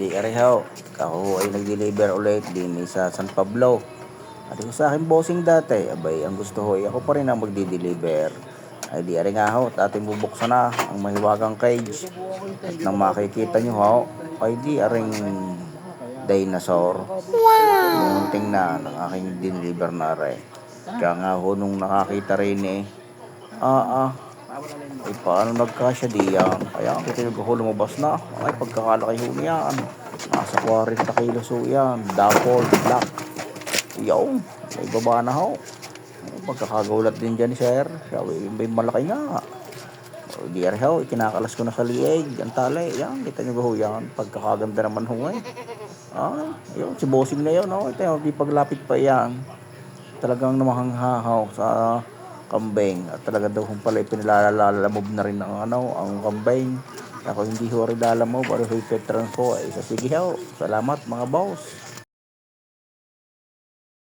Di areho, ako ay nag-deliver ulit din sa San Pablo. At kung sa akin bossing dati, abay, ang gusto ko ay ako pa rin ang magdi-deliver. Ay di ari nga ho, at ating bubuksan na ang mahiwagang cage. At nang makikita nyo ho, ay di aring dinosaur. Yung tingnan ng aking deliver na rin. Kaya nga ho nung nakakita rin ay paano nagkasya diyan? Kaya kita yung ho lumabas na. Ay pagkakalaki ho niyan. Nasa 40 kilos ho yan. Dapol, black. Yung, may baba na ho. Pagkakagulat din dyan ni sir. Sabi, may malaki nga. O, di rin ho, ikinakalas ko na sa lieg. Ang tali, yan, kita nyo ho yan. Pagkakaganda naman ho eh. Yun, si bossing na yun. Ito, di paglapit pa yan. Talagang namahanghahaw sa kambing. At talaga daw kung pala pinilalalamove na rin ang kambing. Ako hindi ho rin lalamob. Pero ho, petran ko. Sige ho. Salamat mga boss.